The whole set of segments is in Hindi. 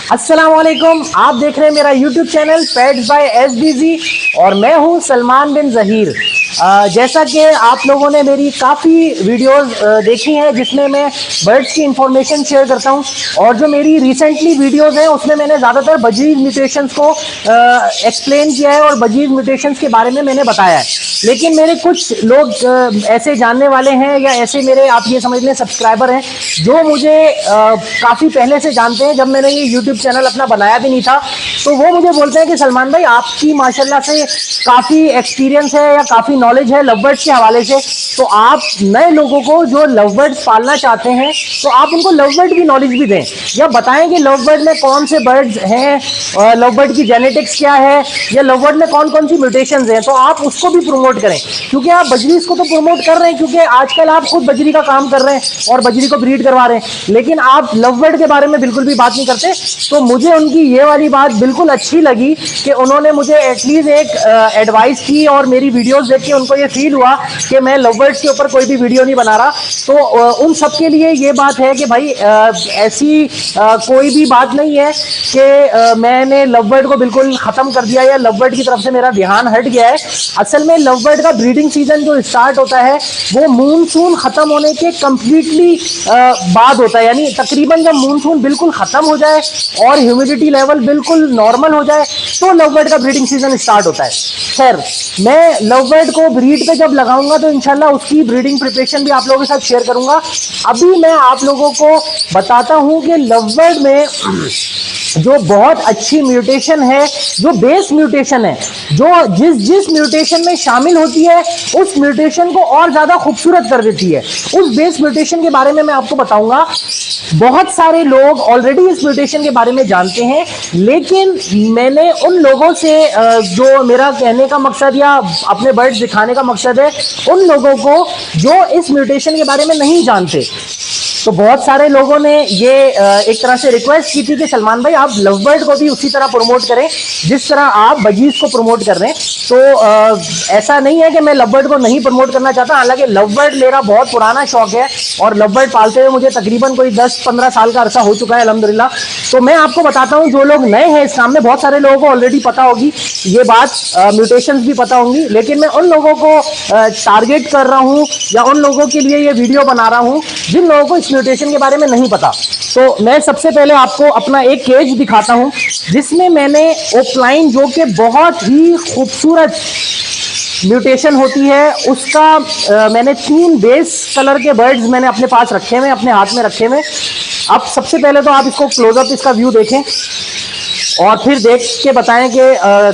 अस्सलाम वालेकुम, आप देख रहे हैं मेरा YouTube channel pets by SBZ और मैं हूं सलमान बिन ज़हीर। जैसा कि आप लोगों ने मेरी काफ़ी वीडियोस देखी हैं जिसमें मैं बर्ड्स की इंफॉर्मेशन शेयर करता हूं, और जो मेरी रिसेंटली वीडियोस हैं उसमें मैंने ज़्यादातर बजीज म्यूटेशंस को एक्सप्लेन किया है और बजीज म्यूटेशंस के बारे में मैंने बताया है। लेकिन मेरे कुछ लोग ऐसे जानने वाले हैं या ऐसे मेरे आप ये समझ लें सब्सक्राइबर हैं जो मुझे काफ़ी पहले से जानते हैं, जब मैंने ये यूट्यूब चैनल अपना बनाया भी नहीं था। तो वो मुझे बोलते हैं कि सलमान भाई आपकी माशाल्लाह से काफ़ी एक्सपीरियंस है या काफ़ी नॉलेज है लव बर्ड्स के हवाले से, तो आप नए लोगों को जो लव बर्ड्स पालना चाहते हैं तो आप उनको लव बर्ड की नॉलेज भी दें, या बताएं कि लव बर्ड में कौन से बर्ड्स हैं, लव बर्ड की जेनेटिक्स क्या है, या लव बर्ड में कौन कौन सी म्यूटेशंस हैं, तो आप उसको भी प्रमोट करें। क्योंकि आप बजरीज को तो प्रमोट कर रहे हैं, क्योंकि आजकल आप खुद बजरी का काम कर रहे हैं और बजरी को ब्रीड करवा रहे हैं, लेकिन आप लव बर्ड के बारे में बिल्कुल भी बात नहीं करते। तो मुझे उनकी ये वाली बात बिल्कुल अच्छी लगी कि उन्होंने मुझे एटलीस्ट एक एडवाइस की, और मेरी वीडियोस देख के उनको ये फील हुआ कि मैं लव बर्ड्स के ऊपर कोई भी वीडियो नहीं बना रहा। तो उन सब के लिए ये बात है कि भाई ऐसी कोई भी बात नहीं है कि मैंने लव बर्ड को बिल्कुल ख़त्म कर दिया या लव बर्ड की तरफ से मेरा ध्यान हट गया है। असल में लव बर्ड का ब्रीडिंग सीजन जो स्टार्ट होता है वो मूनसून ख़त्म होने के कम्प्लीटली बाद होता है, यानी तकरीबन जब मूनसून बिल्कुल ख़त्म हो जाए और ह्यूमिडिटी लेवल बिल्कुल नॉर्मल हो जाए तो लव बर्ड का ब्रीडिंग सीजन स्टार्ट होता है। खैर, मैं लव बर्ड को ब्रीड पे जब लगाऊंगा तो इंशाल्लाह उसकी ब्रीडिंग प्रिपरेशन भी आप लोगों के साथ शेयर करूंगा। अभी मैं आप लोगों को बताता हूं कि लव बर्ड में जो बहुत अच्छी म्यूटेशन है, जो बेस म्यूटेशन है, जो जिस म्यूटेशन में शामिल होती है उस म्यूटेशन को और ज्यादा खूबसूरत कर देती है, उस बेस म्यूटेशन के बारे में मैं आपको बताऊंगा। बहुत सारे लोग ऑलरेडी इस म्यूटेशन के बारे में जानते हैं, लेकिन मैंने उन लोगों से जो मेरा कहने का मकसद या अपने बर्ड्स दिखाने का मकसद है, उन लोगों को जो इस म्यूटेशन के बारे में नहीं जानते, तो बहुत सारे लोगों ने ये एक तरह से रिक्वेस्ट की थी कि सलमान भाई आप लव बर्ड को भी उसी तरह प्रमोट करें जिस तरह आप बजीज को प्रमोट कर रहे हैं। तो ऐसा नहीं है कि मैं लव बर्ड को नहीं प्रमोट करना चाहता, हालांकि लव बर्ड मेरा बहुत पुराना शौक है और लव बर्ड पालते हुए मुझे तकरीबन कोई 10-15 साल का अरसा हो चुका है अल्हम्दुलिल्लाह। तो मैं आपको बताता हूँ, जो लोग नए हैं इस काम में, बहुत सारे लोगों को ऑलरेडी पता होगी ये बात, म्यूटेशंस भी पता होंगी, लेकिन मैं उन लोगों को टारगेट कर रहा हूँ या उन लोगों के लिए ये वीडियो बना रहा हूँ जिन लोगों को इस म्यूटेशन के बारे में नहीं पता। तो मैं सबसे पहले आपको अपना एक केज दिखाता हूं जिसमें मैंने ओपलाइन, जो कि बहुत ही खूबसूरत म्यूटेशन होती है, उसका मैंने 3 बेस कलर के बर्ड्स मैंने अपने पास रखे हुए, अपने हाथ में रखे हुए। अब सबसे पहले तो आप इसको क्लोजअप इसका व्यू देखें और फिर देख के बताएं कि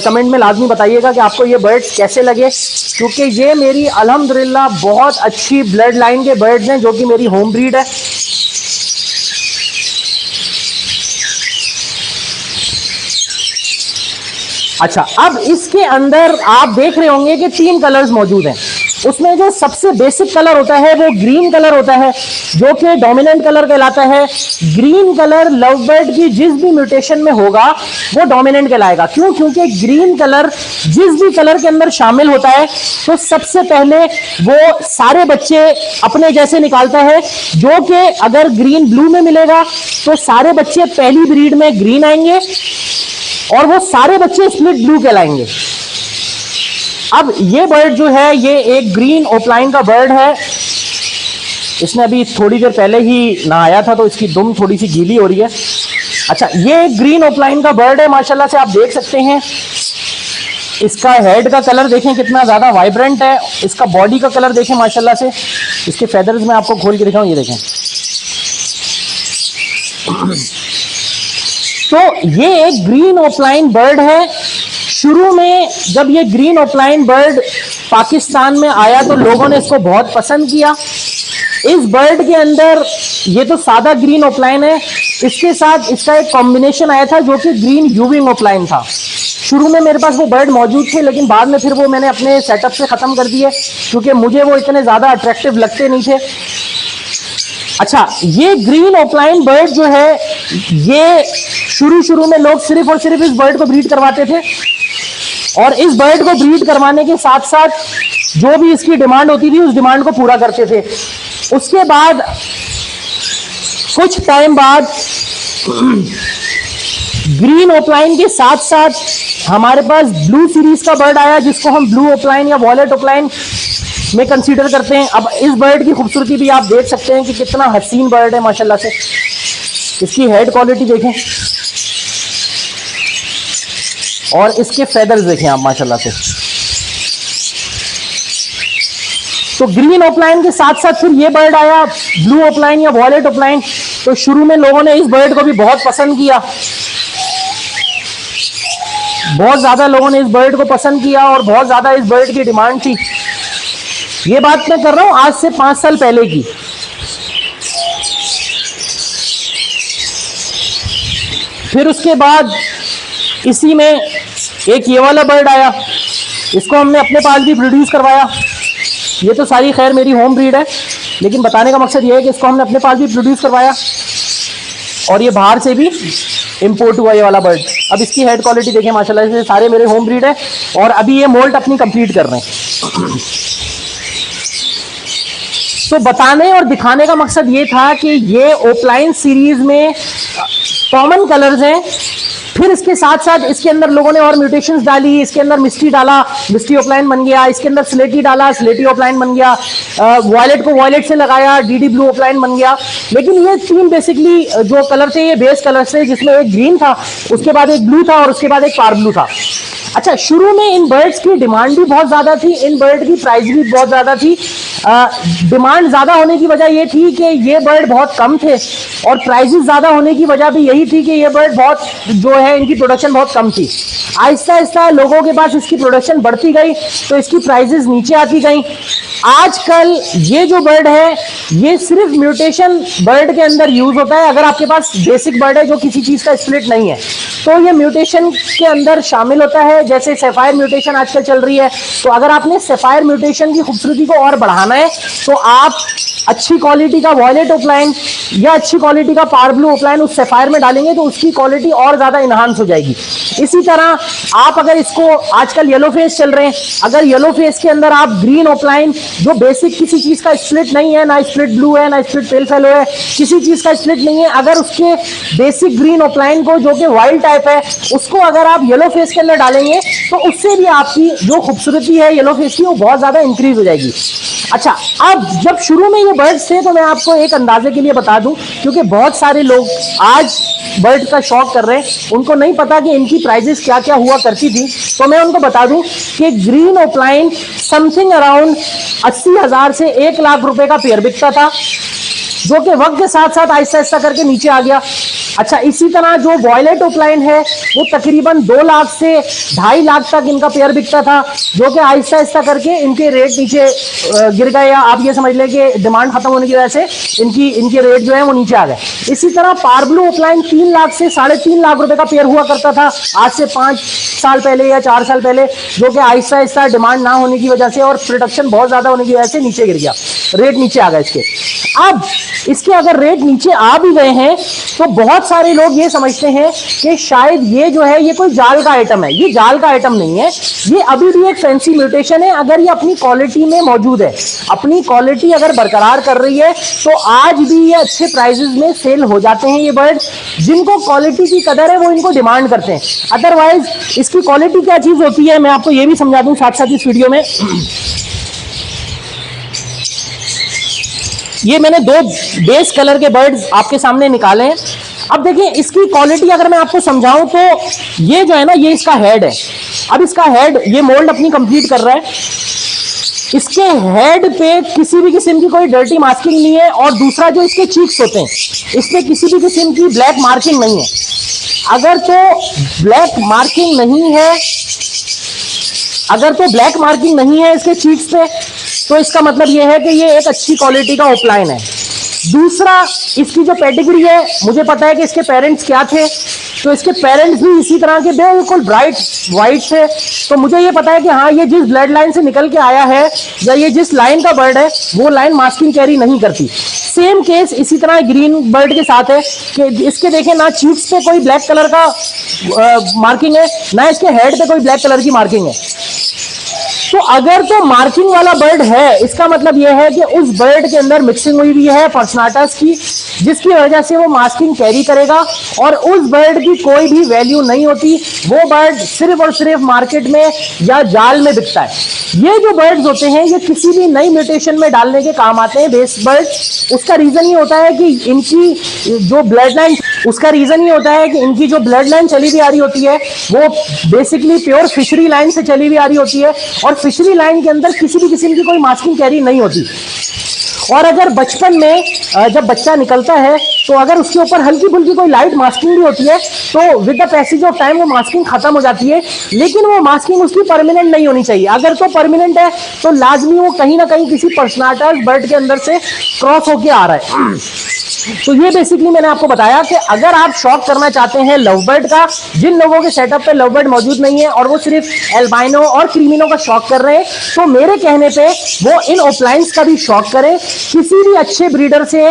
कमेंट में लाजमी बताइएगा कि आपको ये बर्ड्स कैसे लगे, क्योंकि ये मेरी अल्हम्दुलिल्लाह बहुत अच्छी ब्लड लाइन के बर्ड्स हैं जो कि मेरी होम ब्रीड है। अच्छा, अब इसके अंदर आप देख रहे होंगे कि 3 कलर्स मौजूद हैं। उसमें जो सबसे बेसिक कलर होता है वो ग्रीन कलर होता है, जो कि डोमिनेंट कलर कहलाता है। ग्रीन कलर लव बर्ड की जिस भी म्यूटेशन में होगा वो डोमिनेंट कहलाएगा। क्यों? क्योंकि ग्रीन कलर जिस भी कलर के अंदर शामिल होता है तो सबसे पहले वो सारे बच्चे अपने जैसे निकालता है, जो कि अगर ग्रीन ब्लू में मिलेगा तो सारे बच्चे पहली ब्रीड में ग्रीन आएंगे और वो सारे बच्चे स्प्लिट ब्लू कहलाएंगे। अब ये बर्ड जो है ये एक ग्रीन ओपलाइन का बर्ड है। इसने अभी थोड़ी देर पहले ही नहाया था तो इसकी दुम थोड़ी सी गीली हो रही है। अच्छा, ये एक ग्रीन ओपलाइन का बर्ड है, माशाल्लाह से आप देख सकते हैं। इसका हेड का कलर देखें कितना ज्यादा वाइब्रेंट है, इसका बॉडी का कलर देखें माशाल्लाह से। इसके फेदर्स में आपको खोल के दिखाऊं, ये देखें। तो ये एक ग्रीन ओपलाइन बर्ड है। शुरू में जब ये ग्रीन ओपलाइन बर्ड पाकिस्तान में आया तो लोगों ने इसको बहुत पसंद किया। इस बर्ड के अंदर ये तो सादा ग्रीन ओपलाइन है, इसके साथ इसका एक कॉम्बिनेशन आया था जो कि ग्रीन यूविंग ओपलाइन था। शुरू में मेरे पास वो बर्ड मौजूद थे, लेकिन बाद में फिर वो मैंने अपने सेटअप से ख़त्म कर दिए क्योंकि मुझे वो इतने ज़्यादा अट्रैक्टिव लगते नहीं थे। अच्छा, ये ग्रीन ओपलाइन बर्ड जो है ये शुरू में लोग सिर्फ और सिर्फ इस बर्ड को ब्रीड करवाते थे, और इस बर्ड को ब्रीड करवाने के साथ साथ जो भी इसकी डिमांड होती थी उस डिमांड को पूरा करते थे। उसके बाद कुछ टाइम बाद ग्रीन ओपलाइन के साथ साथ हमारे पास ब्लू सीरीज का बर्ड आया, जिसको हम ब्लू ओपलाइन या वॉयलेट ओपलाइन में कंसीडर करते हैं। अब इस बर्ड की खूबसूरती भी आप देख सकते हैं कि कितना हसीन बर्ड है माशाल्लाह से। इसकी हेड क्वालिटी देखें और इसके फेदर्स देखें आप माशाल्लाह से। तो ग्रीन ओपलाइन के साथ साथ फिर ये बर्ड आया ब्लू ओपलाइन या वॉयलेट ओपलाइन। तो शुरू में लोगों ने इस बर्ड को भी बहुत पसंद किया, बहुत ज्यादा लोगों ने इस बर्ड को पसंद किया और बहुत ज्यादा इस बर्ड की डिमांड थी। ये बात मैं कर रहा हूं आज से 5 साल पहले की। फिर उसके बाद इसी में एक ये वाला बर्ड आया, इसको हमने अपने पास भी प्रोड्यूस करवाया। ये तो सारी खैर मेरी होम ब्रीड है, लेकिन बताने का मकसद ये है कि इसको हमने अपने पास भी प्रोड्यूस करवाया और ये बाहर से भी इंपोर्ट हुआ ये वाला बर्ड। अब इसकी हेड क्वालिटी देखें माशाल्लाह से, सारे मेरे होम ब्रीड है और अभी ये मोल्ट अपनी कंप्लीट कर रहे हैं। तो बताने और दिखाने का मकसद ये था कि ये ओपलाइन सीरीज में कॉमन कलर्स हैं। फिर इसके साथ साथ इसके अंदर लोगों ने और म्यूटेशंस डाली, इसके अंदर मिस्टी डाला, मिस्टी ओपलाइन बन गया, इसके अंदर स्लेटी डाला, स्लेटी ओपलाइन बन गया, वॉयलेट को वॉयलेट से लगाया, डीडी ब्लू ओपलाइन बन गया। लेकिन ये 3 बेसिकली जो कलर थे ये बेस कलर थे, जिसमें एक ग्रीन था, उसके बाद एक ब्लू था और उसके बाद एक पार ब्लू था। अच्छा, शुरू में इन बर्ड्स की डिमांड भी बहुत ज्यादा थी, इन बर्ड की प्राइस भी बहुत ज्यादा थी। डिमांड ज्यादा होने की वजह ये थी कि ये बर्ड बहुत कम थे और प्राइसेस ज्यादा होने की वजह भी यही थी कि ये बर्ड बहुत जो है इनकी प्रोडक्शन बहुत कम थी। आहिस्ता आहिस्ता लोगों के पास इसकी प्रोडक्शन बढ़ती गई तो इसकी प्राइसेस नीचे आती गई। आजकल ये जो बर्ड है ये सिर्फ म्यूटेशन बर्ड के अंदर यूज होता है। अगर आपके पास बेसिक बर्ड है जो किसी चीज का स्प्लिट नहीं है तो ये म्यूटेशन के अंदर शामिल होता है। जैसे सैफायर म्यूटेशन आजकल चल रही है, तो अगर आपने सैफायर म्यूटेशन की खूबसूरती को और बढ़ाना है तो आप अच्छी क्वालिटी का वॉयलेट ओपलाइन या अच्छी क्वालिटी का पार ब्लू ओपलाइन उस सैफायर में डालेंगे तो उसकी क्वालिटी और ज्यादा इनहांस हो जाएगी। इसी तरह आप अगर इसको, आजकल येलो फेस चल रहे हैं, अगर येलो फेस के अंदर आप ग्रीन ओपलाइन जो बेसिक किसी चीज का स्प्लिट नहीं है, ना स्प्लिट ब्लू है ना स्प्लिट पेल फेलो है, किसी चीज का स्प्लिट नहीं है, अगर उसके बेसिक ग्रीन ओपलाइन को जो कि वाइल्ड टाइप है उसको अगर आप येलो फेस के अंदर डालेंगे तो उससे भी आपकी जो खूबसूरती है येलो फेस की वो बहुत ज्यादा इंक्रीज हो जाएगी। अच्छा, अब जब शुरू में ये बर्ड्स थे तो मैं आपको एक अंदाजे के लिए बता दूं, क्योंकि बहुत सारे लोग आज बर्ड का शौक कर रहे हैं, उनको नहीं पता कि इनकी प्राइजेस क्या क्या हुआ करती थी, तो मैं उनको बता दूं कि ग्रीन ओपलाइन समथिंग अराउंड 80,000 से 1 लाख रुपए का पेयर बिकता था, जो कि वक्त के साथ साथ आहिस्ता आहिस्ता करके नीचे आ गया। अच्छा, इसी तरह जो वॉयलेट ओपलाइन है वो तकरीबन 2 लाख से 2.5 लाख तक इनका पेयर बिकता था, जो कि आहिस्ता आहिस्ता करके इनके रेट नीचे गिर गए, या आप ये समझ लें कि डिमांड खत्म होने की वजह से इनके रेट जो है वो नीचे आ गए। इसी तरह पार ब्लू ओपलाइन 3 लाख से 3.5 लाख रुपए का पेयर हुआ करता था आज से 5 साल पहले या 4 साल पहले, जो कि आहिस्ता आहिस्ता डिमांड ना होने की वजह से और प्रोडक्शन बहुत ज्यादा होने की वजह से नीचे गिर गया, रेट नीचे आ गए इसके। अब इसके अगर रेट नीचे आ भी गए हैं तो बहुत सारे लोग ये समझते हैं कि शायद ये जो है ये कोई जाल का आइटम है। ये जाल का आइटम नहीं है, ये अभी भी एक फैंसी म्यूटेशन है। अगर ये अपनी क्वालिटी में मौजूद है, अपनी क्वालिटी अगर बरकरार कर रही है तो आज भी ये अच्छे प्राइसेस में सेल हो जाते हैं। ये बर्ड जिनको क्वालिटी की कदर है वो इनको डिमांड करते हैं, अदरवाइज इसकी क्वालिटी क्या चीज होती है मैं आपको ये भी समझा दूं साथ साथ इस वीडियो में। ये मैंने 2 बेस कलर के बर्ड्स आपके सामने निकाले हैं। अब देखिए इसकी क्वालिटी अगर मैं आपको समझाऊं तो ये जो है ना, ये इसका हेड है। अब इसका हेड ये मोल्ड अपनी कंप्लीट कर रहा है, इसके हेड पे किसी भी किस्म की कोई डर्टी मार्किंग नहीं है, और दूसरा जो इसके चीक्स होते हैं इसमें किसी भी किस्म की ब्लैक मार्किंग नहीं है। अगर तो ब्लैक मार्किंग नहीं है इसके चीक्स पे तो इसका मतलब यह है कि ये एक अच्छी क्वालिटी का ओपलाइन है। दूसरा, इसकी जो पेडिग्री है, मुझे पता है कि इसके पेरेंट्स क्या थे, तो इसके पेरेंट्स भी इसी तरह के बिल्कुल ब्राइट वाइट थे, तो मुझे ये पता है कि हाँ ये जिस ब्लड लाइन से निकल के आया है या ये जिस लाइन का बर्ड है वो लाइन मास्किंग कैरी नहीं करती। सेम केस इसी तरह ग्रीन बर्ड के साथ है कि इसके देखें ना चीक्स पे कोई ब्लैक कलर का मार्किंग है, ना इसके हेड पे कोई ब्लैक कलर की मार्किंग है। तो अगर तो मार्किंग वाला बर्ड है, इसका मतलब यह है कि उस बर्ड के अंदर मिक्सिंग हुई हुई है पर्सनाटास की, जिसकी वजह से वो मास्किंग कैरी करेगा और उस बर्ड की कोई भी वैल्यू नहीं होती। वो बर्ड सिर्फ और सिर्फ मार्केट में या जाल में बिकता है। ये जो बर्ड्स होते हैं ये किसी भी नई म्यूटेशन में डालने के काम आते हैं बेस बर्ड। उसका रीजन ये होता है कि इनकी जो ब्लड लाइन चली भी आ रही होती है वो बेसिकली प्योर फिशरी लाइन से चली भी आ रही होती है और फिशरी लाइन के अंदर किसी भी किस्म की कोई मास्किंग कैरी नहीं होती। और अगर बचपन में जब बच्चा निकलता है तो अगर उसके ऊपर हल्की फुल्की कोई लाइट मास्किंग भी होती है तो with the passage of time वो मास्किंग खत्म हो जाती है, लेकिन वो मास्किंग उसकी परमानेंट नहीं होनी चाहिए। अगर तो परमानेंट है तो लाजमी वो कहीं ना कहीं किसी पर्सनाटास बर्ड के अंदर से क्रॉस होके आ रहा है। तो ये बेसिकली मैंने आपको बताया कि अगर आप शौक करना चाहते हैं लव बर्ड का, जिन लोगों के सेटअप पे लव बर्ड मौजूद नहीं है और वो सिर्फ एल्बाइनो और क्रीमिनो का शौक कर रहे हैं, तो मेरे कहने पे वो इन ऑफलाइंस का भी शौक करें। किसी भी अच्छे ब्रीडर से,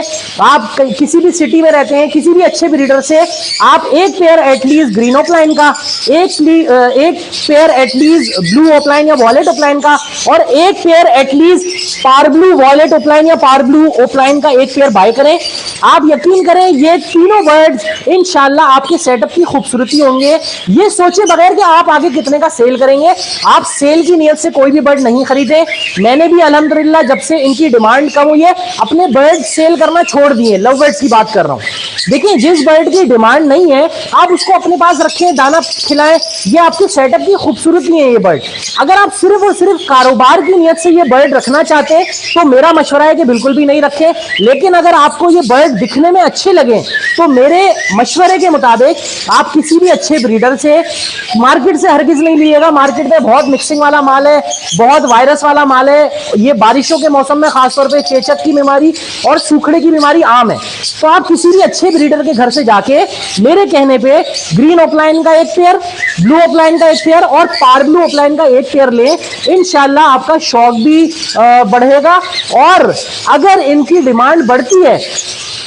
आप किसी भी सिटी में रहते हैं, किसी भी अच्छे ब्रीडर से आप एक पेयर एटलीस्ट ग्रीन ऑफलाइन का, एक पेयर एटलीस्ट ब्लू ऑफलाइन या वॉलेट ऑफलाइन का और एक पेयर एटलीस्ट पार ब्लू वॉलेट ऑफलाइन या पार ब्लू ऑफलाइन का एक पेयर बाय करें। आप यकीन करें ये तीनों बर्ड्स इंशाल्लाह आपके सेटअप की खूबसूरती होंगे। ये सोचे बगैर कि आप आगे कितने का सेल करेंगे, आप सेल की नियत से कोई भी बर्ड नहीं खरीदे। मैंने भी अल्हम्दुलिल्लाह जब से इनकी डिमांड कम हुई है अपने बर्ड सेल करना छोड़ दिए। लव बर्ड्स की बात कर रहा हूं। देखिए जिस बर्ड की डिमांड नहीं है आप उसको अपने पास रखें, दाना खिलाएं, ये आपके सेटअप की खूबसूरती है। ये बर्ड अगर आप सिर्फ और सिर्फ कारोबार की नियत से ये बर्ड रखना चाहते हैं तो मेरा मशवरा है कि बिल्कुल भी नहीं रखें। लेकिन अगर आपको ये बर्ड दिखने में अच्छे लगे तो मेरे मशवरे के मुताबिक आप किसी भी अच्छे ब्रीडर से, मार्केट से हरगिज नहीं लीजिएगा। मार्केट में बहुत मिक्सिंग वाला माल है, बहुत वायरस वाला माल है। ये बारिशों के मौसम में खासतौर पे चेचक की बीमारी और सूखड़े की बीमारी आम है। तो आप किसी भी अच्छे ब्रीडर के घर से जाके मेरे कहने पे ग्रीन ऑफलाइन का एक पेयर, ब्लू ऑफलाइन का एक पेयर और पार ब्लू ऑफलाइन का एक पेयर लें। इंशाल्लाह आपका शौक भी बढ़ेगा और अगर इनकी डिमांड बढ़ती है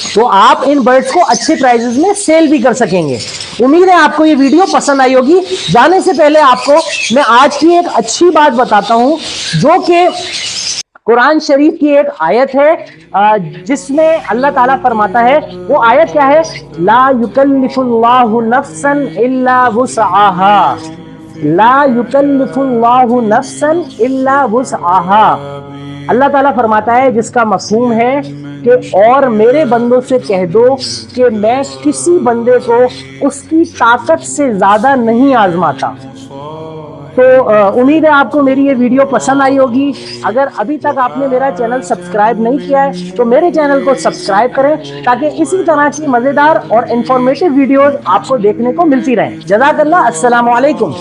तो आप इन बर्ड्स को अच्छे प्राइसेस में सेल भी कर सकेंगे। उम्मीद है आपको ये वीडियो पसंद आई होगी। जाने से पहले आपको मैं आज की एक अच्छी बात बताता हूं जो कि कुरान शरीफ की एक आयत है जिसमें अल्लाह ताला फरमाता है, वो आयत क्या है? ला युकल्लिफुल्लाहु नफ्सन इल्ला वुसअहा, ला युकल्लिफुल्लाहु नफ्सन इल्ला वुसअहा। अल्लाह ताला फरमाता है जिसका मफहूम है कि और मेरे बंदों से कह दो कि मैं किसी बंदे को उसकी ताकत से ज्यादा नहीं आजमाता। तो उम्मीद है आपको मेरी ये वीडियो पसंद आई होगी। अगर अभी तक आपने मेरा चैनल सब्सक्राइब नहीं किया है तो मेरे चैनल को सब्सक्राइब करें ताकि इसी तरह की मजेदार और इंफॉर्मेटिव वीडियोस आपको देखने को मिलती रहें। जज़ाकल्लाह, अस्सलामु अलैकुम।